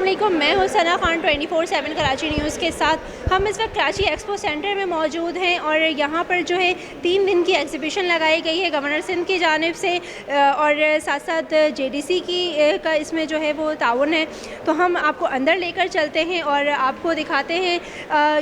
अस्सलामुअलैकुम, मैं हूं सना खान 24/7 कराची न्यूज़ के साथ। हम इस वक्त कराची एक्सपो सेंटर में मौजूद हैं और यहाँ पर जो है 3 दिन की एग्ज़िबिशन लगाई गई है गवर्नर सिंध की जानिब से और साथ साथ JDC की का इसमें जो है वो ताउन है। तो हम आपको अंदर लेकर चलते हैं और आपको दिखाते हैं,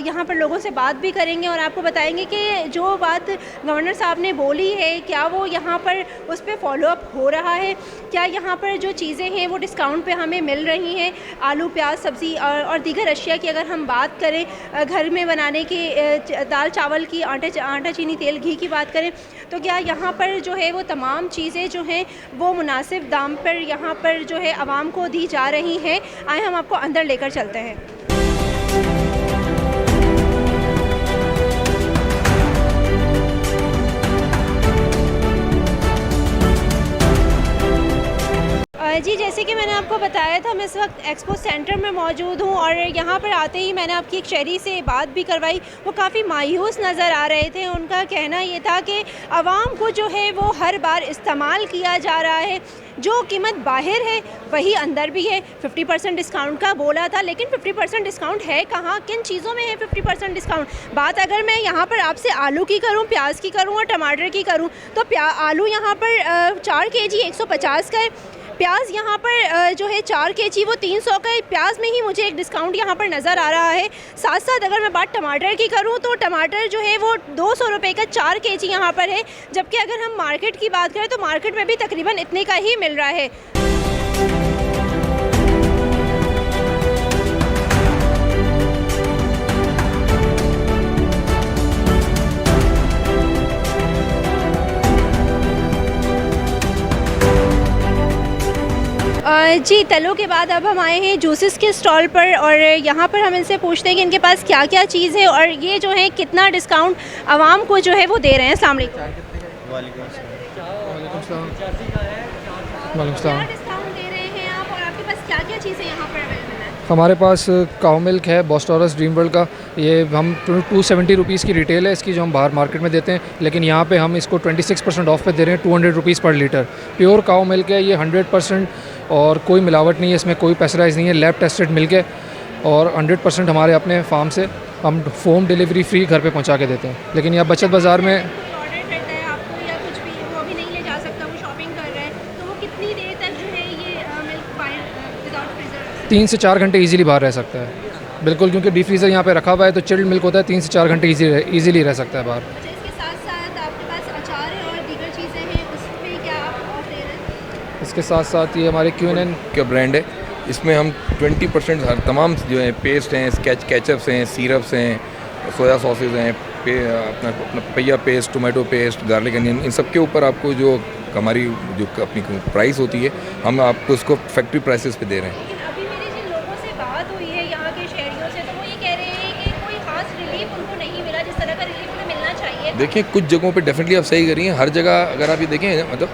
यहाँ पर लोगों से बात भी करेंगे और आपको बताएंगे कि जो बात गवर्नर साहब ने बोली है क्या वो यहाँ पर उस पर फॉलोअप हो रहा है, क्या यहाँ पर जो चीज़ें हैं वो डिस्काउंट पे हमें मिल रही हैं। आलू, प्याज, सब्ज़ी और दीगर अशिया की अगर हम बात करें, घर में बनाने की दाल चावल की, आटा चीनी तेल घी की बात करें, तो क्या यहाँ पर जो है वो तमाम चीज़ें जो हैं वो मुनासिब दाम पर यहाँ पर जो है आवाम को दी जा रही हैं। आए हम आपको अंदर लेकर चलते हैं। जी, जैसे कि मैंने आपको बताया था, मैं इस वक्त एक्सपो सेंटर में मौजूद हूँ और यहाँ पर आते ही मैंने आपकी एक शहरी से बात भी करवाई। वो काफ़ी मायूस नज़र आ रहे थे। उनका कहना ये था कि आवाम को जो है वो हर बार इस्तेमाल किया जा रहा है, जो कीमत बाहर है वही अंदर भी है। 50% डिस्काउंट का बोला था, लेकिन 50% डिस्काउंट है कहाँ, किन चीज़ों में है 50% डिस्काउंट। बात अगर मैं यहाँ पर आपसे आलू की करूँ, प्याज की करूँ और टमाटर की करूँ, तो आलू यहाँ पर 4 kg 150 का है। प्याज यहाँ पर जो है 4 kg वो 300 का है। प्याज में ही मुझे एक डिस्काउंट यहाँ पर नज़र आ रहा है। साथ साथ अगर मैं बात टमाटर की करूँ तो टमाटर जो है वो 200 रुपये का 4 kg यहाँ पर है, जबकि अगर हम मार्केट की बात करें तो मार्केट में भी तकरीबन इतने का ही मिल रहा है। जी, तलों के बाद अब हम आए हैं जूसेस के स्टॉल पर और यहाँ पर हम इनसे पूछते हैं कि इनके पास क्या क्या चीज़ है और ये जो है कितना डिस्काउंट आवाम को जो है वो दे रहे हैं। अस्सलाम वालेकुम। क्या डिस्काउंट दे रहे हैं आप और आपके पास क्या क्या चीज़ें यहाँ पर अवेलेबल है? हमारे पास काउ मिल्क है बॉस्टोरस ड्रीम वर्ल्ड का। ये हम 270 रुपीज़ की रिटेल है इसकी, जो हम बाहर मार्केट में देते हैं, लेकिन यहाँ पे हम इसको 26% ऑफ पे दे रहे हैं, 200 रुपीज़ पर लीटर। प्योर काउ मिल्क है ये, 100% और कोई मिलावट नहीं है इसमें, कोई पेस्चराइज नहीं है, लैब टेस्टेड मिल्क है और 100% हमारे अपने फार्म से हम होम डिलीवरी फ्री घर पे पहुँचा के देते हैं। लेकिन यहाँ बचत बाज़ार में 3 से 4 घंटे इजीली बाहर रह सकता है, बिल्कुल, क्योंकि डीप फ्रीज़र यहाँ पे रखा हुआ है तो चिल्ड मिल्क होता है। 3 से 4 घंटे इजीली रह सकता है बाहर। इसके साथ साथ आपके पास अचार है और दीगर चीज़ें हैं, उसमें क्या आप ऑफ दे रहे हैं? इसके साथ साथ ये हमारे क्यूएनएन का ब्रांड है, इसमें हम 20% हर तमाम जो है पेस्ट हैं, केचप्स हैं, सिरप्स हैं, सोया सॉसेज हैं, अपना papaya paste, tomato paste, garlic onion, इन सब के ऊपर आपको जो हमारी जो अपनी प्राइस होती है हम आपको इसको फैक्ट्री प्राइसेस पे दे रहे हैं। लेकिन अभी मेरी जिन लोगों से बात हुई है यहाँ के शहरियों से, तो वो ये कह रहे हैं कि कोई खास रिलीफ उनको नहीं मिला जिस तरह का रिलीफ उन्हें मिलना चाहिए। देखिए, कुछ जगहों पे डेफिनेटली आप सही करिए, हर जगह अगर आप ये देखें मतलब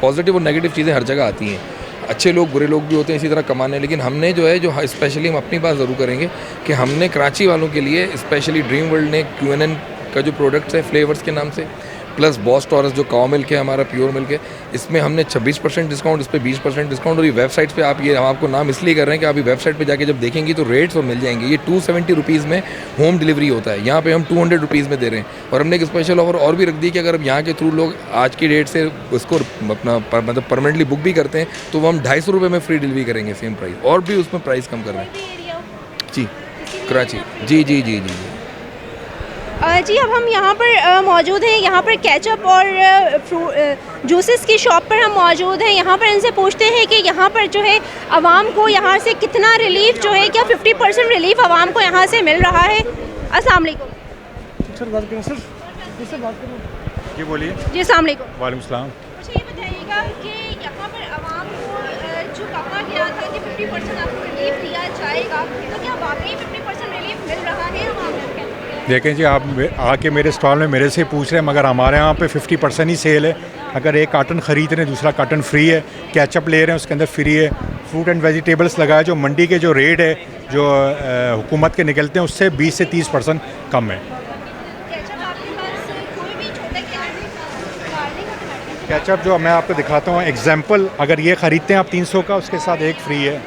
पॉजिटिव और नेगेटिव चीज़ें हर जगह आती हैं। अच्छे लोग बुरे लोग भी होते हैं इसी तरह कमाने, लेकिन हमने जो है जो स्पेशली हम अपनी बात ज़रूर करेंगे कि हमने कराची वालों के लिए स्पेशली ड्रीम वर्ल्ड ने क्यूएनएन का जो प्रोडक्ट्स है फ्लेवर्स के नाम से, प्लस बॉस्टोरस जो काउ मिल्क है हमारा प्योर मिल्क है, इसमें हमने 26% डिस्काउंट, इस पर 20% डिस्काउंट। और ये वेबसाइट पे आप, ये हम आपको नाम इसलिए कर रहे हैं कि आप ये वेबसाइट पे जाके जब देखेंगी तो रेट्स और मिल जाएंगे। ये 270 रुपीज़ में होम डिलीवरी होता है, यहाँ पे हम 200 रुपीज़ में दे रहे हैं। और हमने एक स्पेशल ऑफर और भी रख दी कि अगर यहाँ के थ्रू लोग आज की डेट से उसको अपना मतलब परमानेंटली बुक भी करते हैं तो वो हम 250 रुपये में फ्री डिलीवरी करेंगे, सेम प्राइस, और भी उसमें प्राइस कम कर रहे हैं। जी, कराची। जी जी जी जी जी, अब हम यहाँ पर मौजूद हैं, यहाँ पर केचप और जूसेस की शॉप पर हम मौजूद हैं। यहाँ पर इनसे पूछते हैं कि यहाँ पर जो है आवाम को यहाँ से कितना रिलीफ जो है, क्या 50% रिलीफ आवाम को यहाँ से मिल रहा है। अस्सलाम वालेकुम। सर बात करें, सर किससे बात करें? जी बोलिए। जी, अस्सलाम वालेकुम। वालेकुम सलाम। मुझे ये बताइएगा कि यहाँ पर आवाम को जो कहा गया था कि 50% आपको रिलीफ दिया जाएगा, तो क्या वाकई 50% रिलीफ मिल रहा है आवाम को? देखें जी, आप आके मेरे स्टॉल में मेरे से पूछ रहे हैं, मगर हमारे यहाँ पे 50% ही सेल है। अगर एक कार्टन ख़रीद रहे हैं दूसरा कार्टन फ्री है, केचप ले रहे हैं उसके अंदर फ्री है। फ्रूट एंड वेजिटेबल्स लगाए, जो मंडी के जो रेट है जो हुकूमत के निकलते हैं उससे 20 से 30% कम है। केचप जो मैं आपको दिखाता हूँ एग्जाम्पल, अगर ये ख़रीदते हैं आप 300 का, उसके साथ एक फ्री है।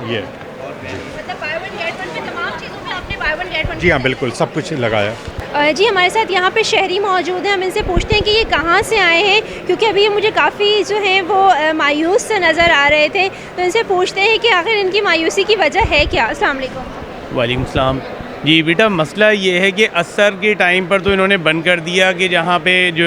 ये मतलब बाय वन गेट वन पे तमाम चीज़ों में आपने बाय वन गेट वन। जी हाँ, बिल्कुल सब कुछ लगाया। जी हमारे साथ यहाँ पे शहरी मौजूद हैं, हम इनसे पूछते हैं कि ये कहाँ से आए हैं, क्योंकि अभी ये मुझे काफ़ी जो है वो मायूस से नज़र आ रहे थे, तो इनसे पूछते हैं कि आखिर इनकी मायूसी की वजह है क्या। अस्सलाम वालेकुम। वालेकुम सलाम। जी बेटा, मसला ये है कि असर के टाइम पर तो इन्होंने बंद कर दिया कि जहाँ पे जो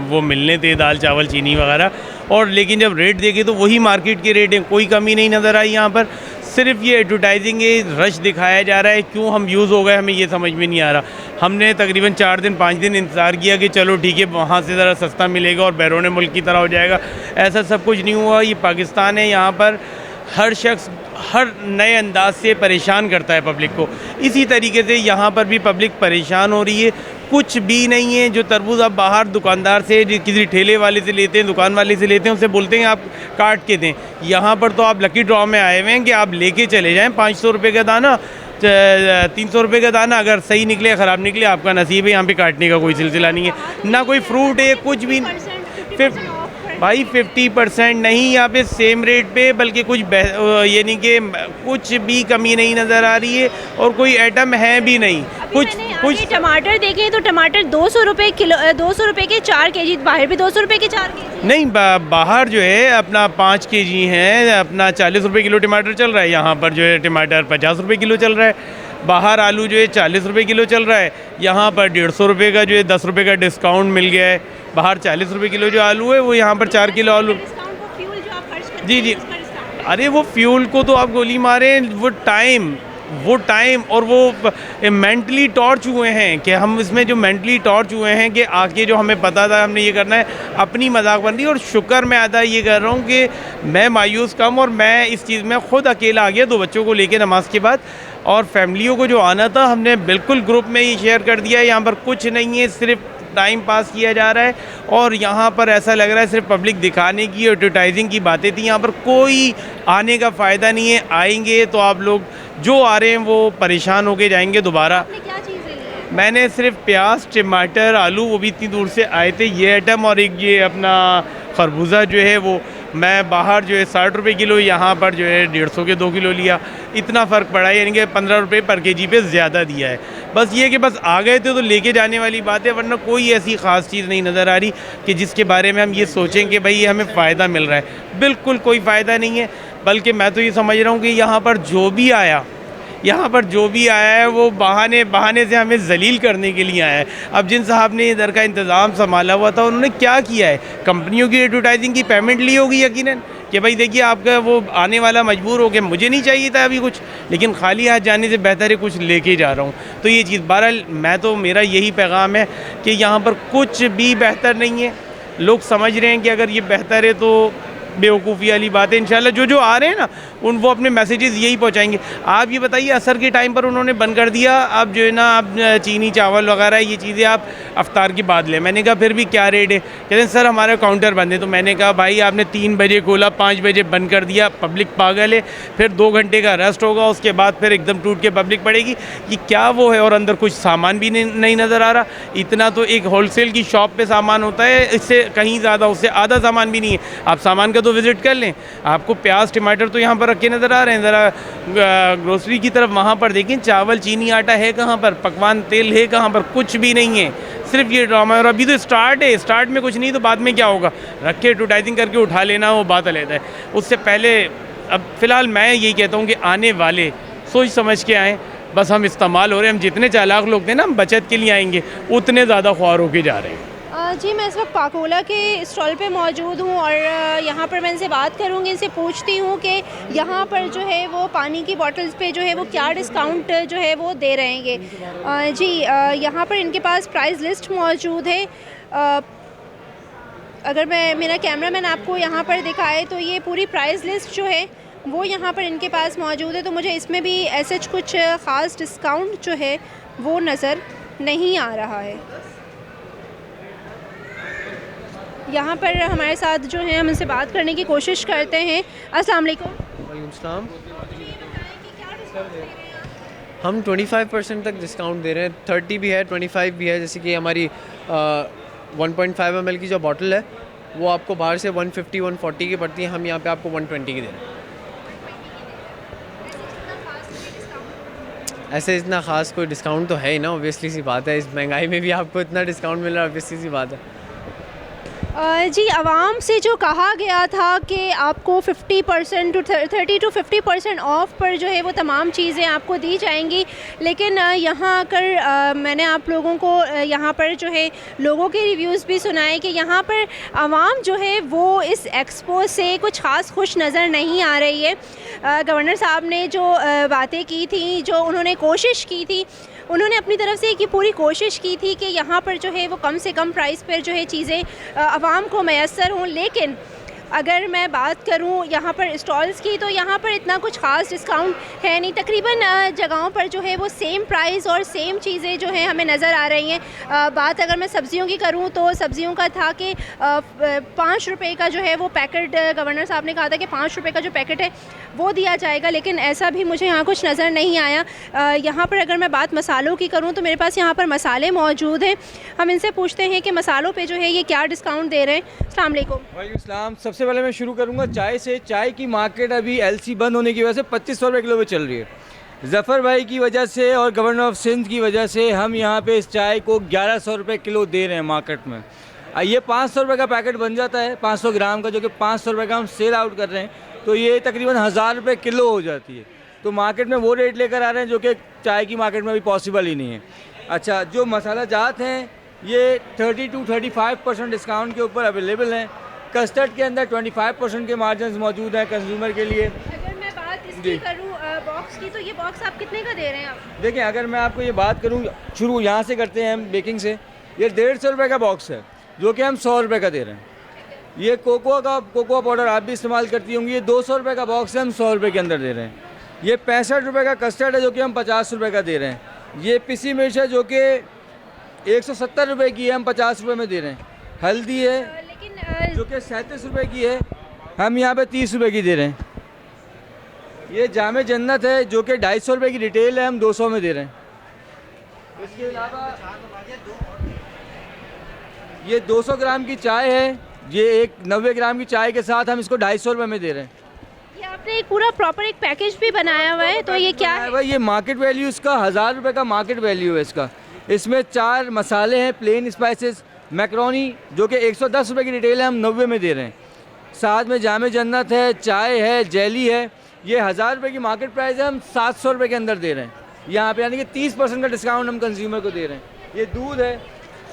वो मिलने थे दाल चावल चीनी वगैरह, और लेकिन जब रेट देखे तो वही मार्केट के रेट हैं, कोई कमी नहीं नज़र आई यहाँ पर। सिर्फ ये एडवर्टाइजिंग रश दिखाया जा रहा है, क्यों हम यूज़ हो गए हमें ये समझ में नहीं आ रहा। हमने तकरीबन 4 दिन 5 दिन इंतज़ार किया कि चलो ठीक है वहाँ से ज़रा सस्ता मिलेगा और बैरून मुल्क की तरह हो जाएगा, ऐसा सब कुछ नहीं हुआ। ये पाकिस्तान है, यहाँ पर हर शख्स हर नए अंदाज से परेशान करता है पब्लिक को। इसी तरीके से यहाँ पर भी पब्लिक परेशान हो रही है, कुछ भी नहीं है। जो तरबूज आप बाहर दुकानदार से किसी ठेले वाले से लेते हैं, दुकान वाले से लेते हैं, उनसे बोलते हैं आप काट के दें। यहाँ पर तो आप लकी ड्रॉ में आए हुए हैं कि आप लेके चले जाएँ। 500 रुपये का दाना, 300 रुपये का दाना, अगर सही निकले ख़राब निकले आपका नसीब है, यहाँ पे काटने का कोई सिलसिला नहीं है। ना कोई फ्रूट है, कुछ भी भाई 50% नहीं, यहाँ पे सेम रेट पे, बल्कि कुछ यानी कि कुछ भी कमी नहीं नज़र आ रही है और कोई आइटम है भी नहीं। कुछ टमाटर देखें तो टमाटर 200 रुपये किलो, 200 रुपये के 4 kg, बाहर भी 200 रुपये के 4 kg नहीं। बाहर जो है अपना 5 kg है, अपना 40 रुपये किलो टमाटर चल रहा है। यहाँ पर जो है टमाटर 50 रुपये किलो चल रहा है। बाहर आलू जो है 40 रुपये किलो चल रहा है, यहाँ पर 150 रुपये का जो है 10 रुपये का डिस्काउंट मिल गया है। बाहर 40 रुपये किलो जो आलू है वो यहाँ पर 4 किलो आलू। जी, अरे वो फ्यूल को तो आप गोली मारें, वो टाइम और वो मेंटली टॉर्च हुए हैं कि हम इसमें जो मेंटली टॉर्च हुए हैं कि आके जो हमें पता था हमने ये करना है, अपनी मजाक बन रही। और शुक्र मैं अदा ये कर रहा हूँ कि मैं मायूस कम, और मैं इस चीज़ में ख़ुद अकेला आ गया 2 बच्चों को लेके नमाज के बाद, और फैमिलियों को जो आना था हमने बिल्कुल ग्रुप में ही शेयर कर दिया है। यहाँ पर कुछ नहीं है, सिर्फ टाइम पास किया जा रहा है। और यहाँ पर ऐसा लग रहा है सिर्फ पब्लिक दिखाने की एडवर्टाइजिंग की बातें थी, यहाँ पर कोई आने का फ़ायदा नहीं है। आएंगे तो आप लोग जो आ रहे हैं वो परेशान होके जाएंगे दोबारा। क्या चीज़ें ली हैं? मैंने सिर्फ प्याज, टमाटर, आलू, वो भी इतनी दूर से आए थे, ये आइटम, और एक ये अपना खरबूजा जो है वो मैं बाहर जो है 60 रुपये किलो, यहाँ पर जो है 150 के 2 किलो लिया। इतना फ़र्क पड़ा है, यानी कि 15 रुपये पर kg पे ज़्यादा दिया है। बस ये कि बस आ गए थे तो लेके जाने वाली बात है, वरना कोई ऐसी ख़ास चीज़ नहीं नज़र आ रही कि जिसके बारे में हम ये सोचें कि भाई ये हमें फ़ायदा मिल रहा है। बिल्कुल कोई फ़ायदा नहीं है, बल्कि मैं तो ये समझ रहा हूँ कि यहाँ पर जो भी आया है वो बहाने से हमें जलील करने के लिए आया है। अब जिन साहब ने इधर का इंतज़ाम संभाला हुआ था उन्होंने क्या किया है, कंपनियों की एडवर्टाइजिंग की पेमेंट ली होगी यकीनन कि भाई देखिए आपका वो आने वाला मजबूर हो गया, मुझे नहीं चाहिए था अभी कुछ, लेकिन खाली हाथ जाने से बेहतर है कुछ लेके जा रहा हूँ। तो ये चीज़ बहरहाल मेरा यही पैगाम है कि यहाँ पर कुछ भी बेहतर नहीं है। लोग समझ रहे हैं कि अगर ये बेहतर है तो बेवकूफ़ी वाली बात है। इंशाल्लाह जो आ रहे हैं ना वो अपने मैसेजेस यही पहुंचाएंगे। आप ये बताइए, असर के टाइम पर उन्होंने बंद कर दिया, अब जो है ना अब चीनी चावल वगैरह ये चीज़ें आप अफ्तार के बाद लें। मैंने कहा फिर भी क्या रेट है? कहते हैं सर हमारा काउंटर बंद है। तो मैंने कहा भाई आपने 3 बजे खोला, 5 बजे बंद कर दिया, पब्लिक पागल है, फिर 2 घंटे का रेस्ट होगा, उसके बाद फिर एकदम टूट के पब्लिक पड़ेगी। ये क्या वो है? और अंदर कुछ सामान भी नहीं नज़र आ रहा। इतना तो एक होलसेल की शॉप पे सामान होता है, इससे कहीं ज़्यादा, उससे आधा सामान भी नहीं है। आप सामान का तो विज़िट कर लें, आपको प्याज टमाटर तो यहाँ पर रखे नज़र आ रहे हैं। ज़रा ग्रोसरी की तरफ वहाँ पर देखें, चावल चीनी आटा है कहाँ पर, पकवान तेल है कहाँ पर? कुछ भी नहीं है, सिर्फ ये ड्रामा है। और अभी तो स्टार्ट है, स्टार्ट में कुछ नहीं तो बाद में क्या होगा? रखे एडवर्टाइजिंग करके उठा लेना, वो बात अलग है। उससे पहले अब फ़िलहाल मैं यही कहता हूँ कि आने वाले सोच समझ के आएँ। बस हम इस्तेमाल हो रहे हैं, हम जितने चालाक लोग थे ना हम बचत के लिए आएंगे, उतने ज़्यादा ख्वार होके जा रहे हैं। जी मैं इस वक्त पाकोला के स्टॉल पे मौजूद हूँ और यहाँ पर मैं इनसे बात करूँगी, इनसे पूछती हूँ कि यहाँ पर जो है वो पानी की बॉटल्स पे जो है वो क्या डिस्काउंट जो है वो दे रहेंगे। जी यहाँ पर इनके पास प्राइस लिस्ट मौजूद है। अगर मेरा कैमरामैन आपको यहाँ पर दिखाए तो ये पूरी प्राइस लिस्ट जो है वो यहाँ पर इनके पास मौजूद है। तो मुझे इसमें भी ऐसे कुछ ख़ास डिस्काउंट जो है वो नज़र नहीं आ रहा है। यहाँ पर हमारे साथ जो है हम इनसे बात करने की कोशिश करते हैं। अस्सलाम वालेकुम। वालेकुम सलाम। हम 25% तक डिस्काउंट दे रहे हैं, 30 भी है, 25 भी है। जैसे कि हमारी 1.5 ml की जो बॉटल है वो आपको बाहर से 150-140 की पड़ती है, हम यहाँ पे आपको 120 की दे रहे हैं। ऐसे इतना ख़ास कोई डिस्काउंट तो है ही ना, ऑब्वियसली सी बात है, इस महंगाई में भी आपको इतना डिस्काउंट मिल रहा है, ऑब्वियसली सी बात है। जी, आवाम से जो कहा गया था कि आपको 50% टू 30 to 50% ऑफ पर जो है वो तमाम चीज़ें आपको दी जाएंगी, लेकिन यहाँ आकर मैंने आप लोगों को यहाँ पर जो है लोगों के रिव्यूज़ भी सुनाए कि यहाँ पर आवाम जो है वो इस एक्सपो से कुछ ख़ास खुश नज़र नहीं आ रही है। गवर्नर साहब ने जो बातें की थी, जो उन्होंने कोशिश की थी, उन्होंने अपनी तरफ से ये पूरी कोशिश की थी कि यहाँ पर जो है वो कम से कम प्राइस पर जो है चीज़ें आवाम को मैसर हों। लेकिन अगर मैं बात करूं यहाँ पर स्टॉल्स की, तो यहाँ पर इतना कुछ ख़ास डिस्काउंट है नहीं। तकरीबन जगहों पर जो है वो सेम प्राइस और सेम चीज़ें जो हैं हमें नज़र आ रही हैं। बात अगर मैं सब्ज़ियों की करूं तो सब्ज़ियों का था कि 5 रुपये का जो है वो पैकेट, गवर्नर साहब ने कहा था कि 5 रुपये का जो पैकेट है वो दिया जाएगा, लेकिन ऐसा भी मुझे यहाँ कुछ नज़र नहीं आया। यहाँ पर अगर मैं बात मसालों की करूँ तो मेरे पास यहाँ पर मसाले मौजूद हैं। हम इनसे पूछते हैं कि मसालों पे जो है ये क्या डिस्काउंट दे रहे हैं। अस्सलाम वालेकुम। वालेकुम सलाम। सबसे पहले मैं शुरू करूँगा चाय से। चाय की मार्केट अभी LC बंद होने की वजह से 2500 रुपये किलो पे चल रही है। ज़फ़र भाई की वजह से और गवर्नर ऑफ सिंध की वजह से हम यहाँ पे इस चाय को 1100 रुपये किलो दे रहे हैं मार्केट में। ये 500 रुपये का पैकेट बन जाता है 500 ग्राम का, जो कि 500 रुपये का हम सेल आउट कर रहे हैं, तो ये तकरीबन 1000 रुपये किलो हो जाती है। तो मार्केट में वो रेट लेकर आ रहे हैं जो कि चाय की मार्केट में अभी पॉसिबल ही नहीं है। अच्छा, जो मसाला जात हैं ये 30 to 35% डिस्काउंट के ऊपर अवेलेबल हैं। कस्टर्ड के अंदर 25% के मार्जिन मौजूद हैं कंज्यूमर के लिए। अगर मैं बात इसकी करूँ बॉक्स की, तो ये बॉक्स आप कितने का दे रहे हैं आप? देखिए, अगर मैं आपको ये बात करूँ, शुरू यहाँ से करते हैं हम बेकिंग से। ये 150 रुपये का बॉक्स है जो कि हम 100 रुपये का दे रहे हैं। ये कोकोआ पाउडर आप भी इस्तेमाल करती होंगी, ये 200 रुपये का बॉक्स है, हम 100 रुपये के अंदर दे रहे हैं। ये 65 रुपये का कस्टर्ड है जो कि हम 50 रुपये का दे रहे हैं। ये पिसी मिर्च है जो कि 170 रुपये की है, हम 50 रुपये में दे रहे हैं। हल्दी है जो कि 37 रुपये की है, हम यहाँ पे 30 रुपये की दे रहे हैं। ये जामे जन्नत है जो कि 250 रुपये की रिटेल है, हम 200 में दे रहे हैं। इसके अलावा ये 200 ग्राम की चाय है, ये एक 90 ग्राम की चाय के साथ हम इसको 250 रुपये में दे रहे हैं। ये आपने एक पूरा प्रॉपर एक पैकेज भी बनाया हुआ है, तो ये क्या है भाई? ये मार्केट वैल्यू इसका 1000 रुपये का मार्केट वैल्यू है इसका। इसमें 4 मसाले हैं, प्लेन स्पाइसेस, मैक्रोनी जो कि 110 रुपये की रिटेल है, हम 90 में दे रहे हैं। साथ में जामे जन्नत है, चाय है, जेली है, ये 1000 रुपये की मार्केट प्राइस है, हम 700 रुपये के अंदर दे रहे हैं यहाँ पे, यानी कि 30% का डिस्काउंट हम कंज्यूमर को दे रहे हैं। ये दूध है,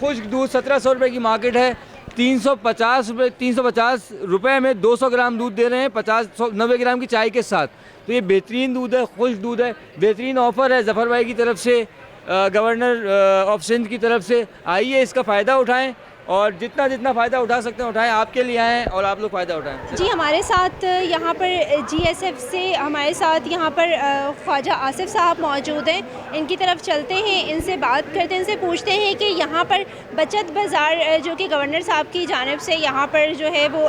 खुश्क दूध 1700 रुपये की मार्केट है, 350 रुपये में 200 ग्राम दूध दे रहे हैं 90 ग्राम की चाय के साथ। तो ये बेहतरीन दूध है, खुश्क दूध है, बेहतरीन ऑफ़र है ज़फ़र भाई की तरफ से, गवर्नर ऑफ सिंध की तरफ से। आइए इसका फ़ायदा उठाएं और जितना जितना फ़ायदा उठा सकते हैं उठाएं। आपके लिए आएँ और आप लोग फ़ायदा उठाएं। जी, हमारे साथ यहाँ पर GSF से हमारे साथ यहाँ पर ख्वाजा आसिफ साहब मौजूद हैं। इनकी तरफ चलते हैं, इनसे बात करते हैं, इनसे पूछते हैं कि यहाँ पर बचत बाज़ार जो कि गवर्नर साहब की जानिब से यहाँ पर जो है वो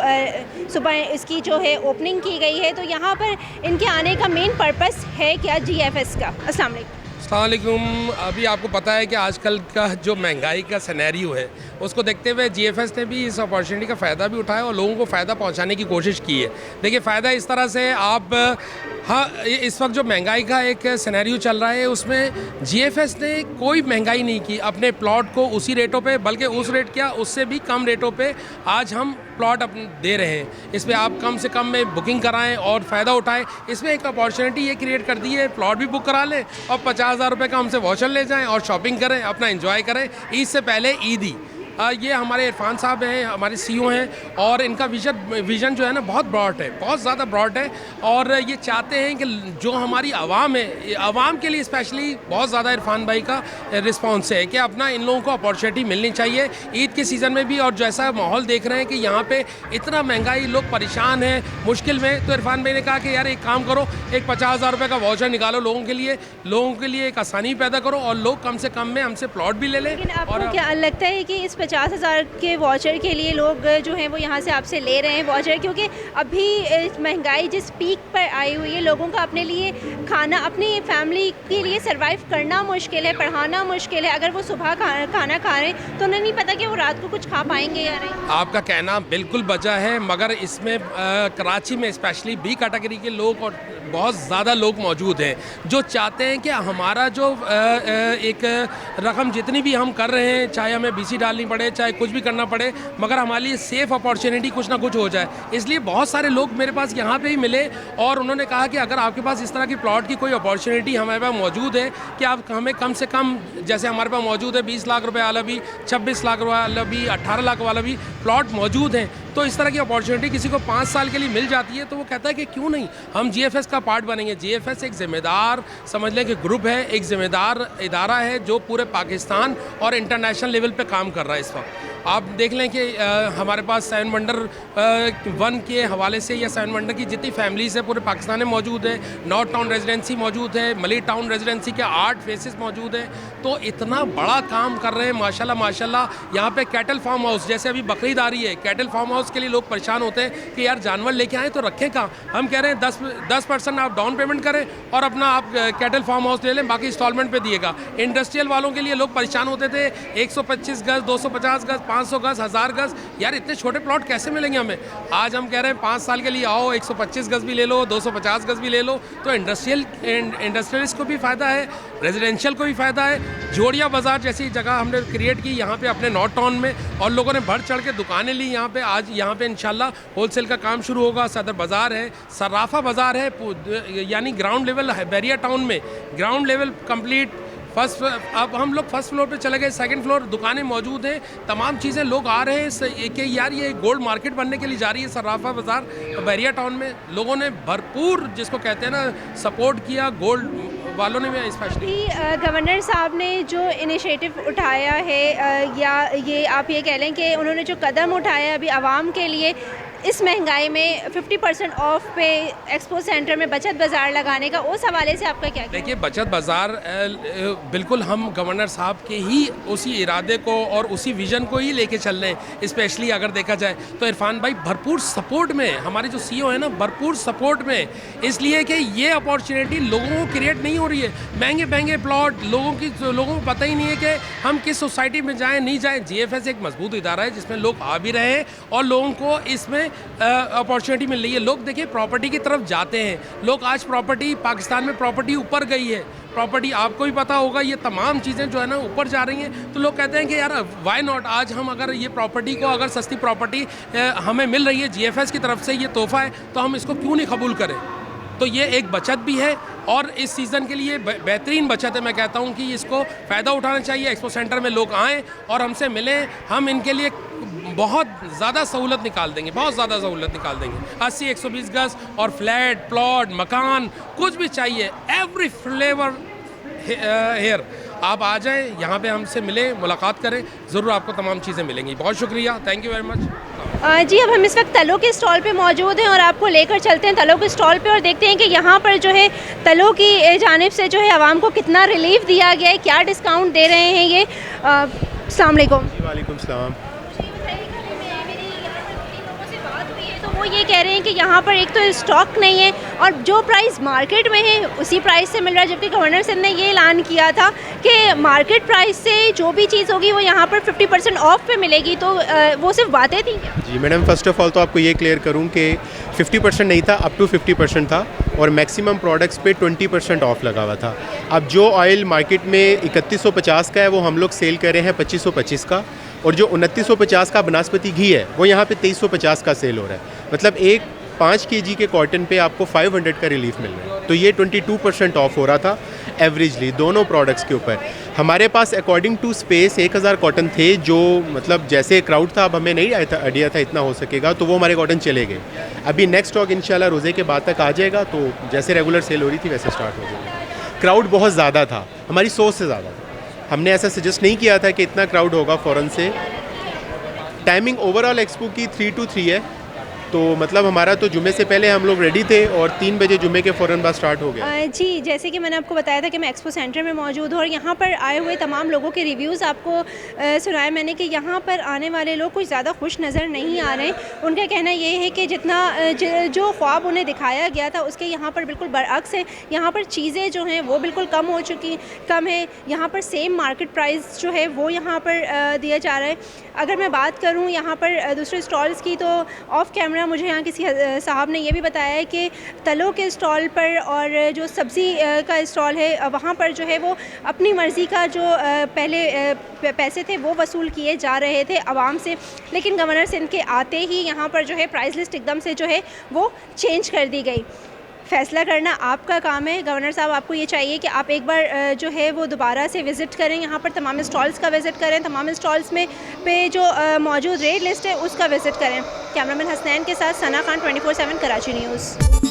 सुबह इसकी जो है ओपनिंग की गई है, तो यहाँ पर इनके आने का मेन पर्पस है क्या GFS का? अस्सलाम वालेकुम। अस्सलामुअलैकुम। अभी आपको पता है कि आजकल का जो महंगाई का सिनेरियो है उसको देखते हुए GFS ने भी इस अपॉर्चुनिटी का फ़ायदा भी उठाया और लोगों को फ़ायदा पहुंचाने की कोशिश की है। देखिए, फ़ायदा इस तरह से आप, हाँ, इस वक्त जो महंगाई का एक सिनेरियो चल रहा है उसमें GFS ने कोई महंगाई नहीं की अपने प्लॉट को उसी रेटों पे, बल्कि उस रेट क्या उससे भी कम रेटों पे आज हम प्लॉट दे रहे हैं। इस पर आप कम से कम में बुकिंग कराएं और फ़ायदा उठाएं। इसमें एक अपॉर्चुनिटी ये क्रिएट कर दी है, प्लॉट भी बुक करा लें और 50,000 रुपये का हमसे वाउचर ले जाएं और शॉपिंग करें, अपना एंजॉय करें। ईद से पहले ईदी। ये हमारे इरफान साहब हैं, हमारे CEO हैं, और इनका विज़न जो है ना बहुत ब्रॉड है, बहुत ज़्यादा ब्रॉड है, और ये चाहते हैं कि जो हमारी आवाम है, आवाम के लिए स्पेशली बहुत ज़्यादा इरफान भाई का रिस्पॉन्स है कि अपना इन लोगों को अपॉर्चुनिटी मिलनी चाहिए ईद के सीज़न में भी। और जैसा माहौल देख रहे हैं कि यहाँ पे इतना महंगाई, लोग परेशान हैं, मुश्किल में, तो इरफान भाई ने कहा कि यार एक काम करो, एक 50,000 रुपये का वाउचर निकालो लोगों के लिए एक आसानी पैदा करो और लोग कम से कम में हमसे प्लॉट भी ले लें। लेकिन आपको क्या लगता है कि इस 50,000 के वाचर के लिए लोग जो हैं वो यहाँ से आपसे ले रहे हैं वाचर, क्योंकि अभी महंगाई जिस पीक पर आई हुई है, लोगों का अपने लिए खाना, अपनी फैमिली के लिए सर्वाइव करना मुश्किल है, पढ़ाना मुश्किल है। अगर वो सुबह खाना खा रहे हैं तो उन्हें नहीं पता कि वो रात को कुछ खा पाएंगे या नहीं। आपका कहना बिल्कुल बजा है, मगर इसमें कराची में स्पेशली बी कैटेगरी के लोग और बहुत ज़्यादा लोग मौजूद हैं जो चाहते हैं कि हमारा जो एक रकम जितनी भी हम कर रहे हैं, चाहे हमें बीसी डालनी पड़े, चाहे कुछ भी करना पड़े, मगर हमारे लिए सेफ़ अपॉर्चुनिटी कुछ ना कुछ हो जाए। इसलिए बहुत सारे लोग मेरे पास यहाँ पे ही मिले और उन्होंने कहा कि अगर आपके पास इस तरह की प्लॉट की कोई अपॉर्चुनिटी हमारे पास मौजूद है कि आप हमें कम से कम, जैसे हमारे पास मौजूद है 20 लाख रुपए वाला भी, 26 लाख वाला भी, 18 लाख वाला भी प्लॉट मौजूद हैं, तो इस तरह की अपॉर्चुनिटी किसी को 5 साल के लिए मिल जाती है तो वो कहता है कि क्यों नहीं हम GFS का पार्ट बनेंगे। GFS एक ज़िम्मेदार समझ लें कि ग्रुप है, एक ज़िम्मेदार इदारा है जो पूरे पाकिस्तान और इंटरनेशनल लेवल पे काम कर रहा है। इस वक्त आप देख लें कि हमारे पास 7 वंडर 1 के हवाले से या 7 वंडर की जितनी फैमिलीज़ है पूरे पाकिस्तान में मौजूद है, नॉर्थ टाउन रेजिडेंसी मौजूद है, मली टाउन रेजिडेंसी के 8 फेसेस मौजूद हैं, तो इतना बड़ा काम कर रहे हैं माशाल्लाह माशाल्लाह। यहाँ पे कैटल फार्म हाउस, जैसे अभी बकरीद आ रही है, कैटल फार्म हाउस के लिए लोग परेशान होते हैं कि यार जानवर लेके आए तो रखें कहाँ। हम कह रहे हैं 10% आप डाउन पेमेंट करें और अपना आप कैटल फार्म हाउस ले लें, बाकी इंस्टॉलमेंट पे दिएगा। इंडस्ट्रियल वालों के लिए लोग परेशान होते थे 125 गज, 250 गज, 500 गज, 1000 गज, यार इतने छोटे प्लॉट कैसे मिलेंगे हमें। आज हम कह रहे हैं 5 साल के लिए आओ, 125 गज भी ले लो, 250 गज भी ले लो, तो इंडस्ट्रियलिस्ट को भी फ़ायदा है, रेजिडेंशियल को भी फ़ायदा है। जोड़िया बाज़ार जैसी जगह हमने क्रिएट की यहाँ पे अपने नॉर्थ टाउन में और लोगों ने बढ़ चढ़ के दुकानें ली यहाँ पे। आज यहाँ पे इंशाल्लाह होलसेल का काम शुरू होगा। सदर बाज़ार है, सर्राफा बाज़ार है, यानी ग्राउंड लेवल है बैरिया टाउन में, ग्राउंड लेवल कंप्लीट। अब हम लोग फर्स्ट फ्लोर पे चले गए, सेकंड फ्लोर दुकानें मौजूद हैं, तमाम चीज़ें, लोग आ रहे हैं कि यार ये गोल्ड मार्केट बनने के लिए जा रही है सर्राफा बाज़ार बैरिया टाउन में। लोगों ने भरपूर, जिसको कहते हैं ना, सपोर्ट किया, गोल्ड वालों ने भी स्पेशली। गवर्नर साहब ने जो इनिशिएटिव उठाया है या ये आप ये कह लें कि उन्होंने जो कदम उठाया अभी आवाम के लिए इस महंगाई में 50% ऑफ पे एक्सपो सेंटर में बचत बाज़ार लगाने का, उस हवाले से आपका क्या? देखिए बचत बाज़ार बिल्कुल हम गवर्नर साहब के ही उसी इरादे को और उसी विज़न को ही लेके चल रहे हैं। स्पेशली अगर देखा जाए तो इरफान भाई भरपूर सपोर्ट में, हमारे जो CEO है ना, भरपूर सपोर्ट में, इसलिए कि ये अपॉर्चुनिटी लोगों को क्रिएट नहीं हो रही है। महंगे महंगे प्लॉट लोगों को पता ही नहीं है कि हम किस सोसाइटी में जाएँ नहीं जाएँ। GFS एक मजबूत इदारा है जिसमें लोग आ भी रहे हैं और लोगों को इसमें अपॉर्चुनिटी मिल रही है। लोग देखिए प्रॉपर्टी की तरफ जाते हैं, लोग आज प्रॉपर्टी, पाकिस्तान में प्रॉपर्टी ऊपर गई है, प्रॉपर्टी आपको भी पता होगा, ये तमाम चीज़ें जो है ना ऊपर जा रही हैं। तो लोग कहते हैं कि यार वाई नॉट, आज हम अगर ये प्रॉपर्टी को, अगर सस्ती प्रॉपर्टी हमें मिल रही है GFS की तरफ से, ये तोहफ़ा है, तो हम इसको क्यों नहीं कबूल करें। तो ये एक बचत भी है और इस सीज़न के लिए बेहतरीन बचत है। मैं कहता हूँ कि इसको फ़ायदा उठाना चाहिए। एक्सपो सेंटर में लोग आएँ और हमसे मिलें, हम इनके लिए बहुत ज़्यादा सहूलत निकाल देंगे, बहुत ज़्यादा सहूलत निकाल देंगे। 80-120 गज और फ्लैट, प्लॉट, मकान, कुछ भी चाहिए, एवरी फ्लेवर हेयर। आप आ जाएँ, यहाँ पे हमसे मिलें, मुलाकात करें, ज़रूर आपको तमाम चीज़ें मिलेंगी। बहुत शुक्रिया, थैंक यू वेरी मच। जी, अब हम इस वक्त तलों के स्टॉल पे मौजूद हैं और आपको लेकर चलते हैं तलों के स्टॉल पे और देखते हैं कि यहाँ पर जो है तलों की जानिब से जो है आवाम को कितना रिलीफ दिया गया है, क्या डिस्काउंट दे रहे हैं ये। अस्सलाम वालेकुम। वालेकुम सलाम। तो वो ये कह रहे हैं कि यहाँ पर एक तो स्टॉक नहीं है और जो प्राइस मार्केट में है उसी प्राइस से मिल रहा है, जबकि गवर्नर सिंह ने ये ऐलान किया था कि मार्केट प्राइस से जो भी चीज़ होगी वो यहाँ पर 50% ऑफ पे मिलेगी। तो वो सिर्फ बातें थी क्या? जी मैडम, फ़र्स्ट ऑफ़ ऑल तो आपको ये क्लियर करूँ कि 50% नहीं था, अप टू 50% था और मैक्सिमम प्रोडक्ट्स पे 20% ऑफ लगा हुआ था। अब जो ऑयल मार्केट में 3150 का है वो हम लोग सेल कर रहे हैं 2525 का, और जो 2950 का बनास्पति घी है वो यहाँ पे 2350 का सेल हो रहा है। मतलब एक 5 kg के कॉटन पे आपको 500 का रिलीफ मिल रहा है। तो ये 22% ऑफ हो रहा था एवरेजली दोनों प्रोडक्ट्स के ऊपर। हमारे पास अकॉर्डिंग टू स्पेस 1000 कॉटन थे, जो मतलब जैसे क्राउड था, अब हमें नहीं आइडिया था इतना हो सकेगा, तो वो हमारे कॉटन चले गए। अभी नेक्स्ट स्टॉक इंशाल्लाह रोज़े के बाद तक आ जाएगा, तो जैसे रेगुलर सेल हो रही थी वैसे स्टार्ट हो जाएगा। क्राउड बहुत ज़्यादा था, हमारी सोच से ज़्यादा था। हमने ऐसा सजेस्ट नहीं किया था कि इतना क्राउड होगा फ़ौरन से। टाइमिंग ओवरऑल एक्सपो की 3 to 3 है, तो मतलब हमारा तो जुमे से पहले हम लोग रेडी थे और 3 बजे जुमे के फ़ौरन बाद स्टार्ट हो गया। जी, जैसे कि मैंने आपको बताया था कि मैं एक्सपो सेंटर में मौजूद हूँ और यहाँ पर आए हुए तमाम लोगों के रिव्यूज़ आपको सुनाए मैंने कि यहाँ पर आने वाले लोग कुछ ज़्यादा खुश नज़र नहीं आ रहे। उनका कहना ये है कि जितना जो ख्वाब उन्हें दिखाया गया था उसके यहाँ पर बिल्कुल बरअक्स है। यहाँ पर चीज़ें जो हैं वो बिल्कुल कम है। यहाँ पर सेम मार्केट प्राइस जो है वो यहाँ पर दिया जा रहा है। अगर मैं बात करूँ यहाँ पर दूसरे स्टॉल्स की, तो ऑफ कैमरा मुझे यहाँ किसी साहब ने ये भी बताया है कि तलों के स्टॉल पर और जो सब्ज़ी का स्टॉल है वहाँ पर जो है वो अपनी मर्ज़ी का जो पहले पैसे थे वो वसूल किए जा रहे थे आवाम से, लेकिन गवर्नर सिंध के आते ही यहाँ पर जो है प्राइस लिस्ट एकदम से जो है वो चेंज कर दी गई। फ़ैसला करना आपका काम है। गवर्नर साहब, आपको ये चाहिए कि आप एक बार जो है वो दोबारा से विज़िट करें, यहाँ पर तमाम स्टॉल्स का विज़िट करें, तमाम स्टॉल्स में पे जो मौजूद रेट लिस्ट है उसका विज़िट करें। कैमरामैन हसनैन के साथ सना खान, 24/7 कराची न्यूज़।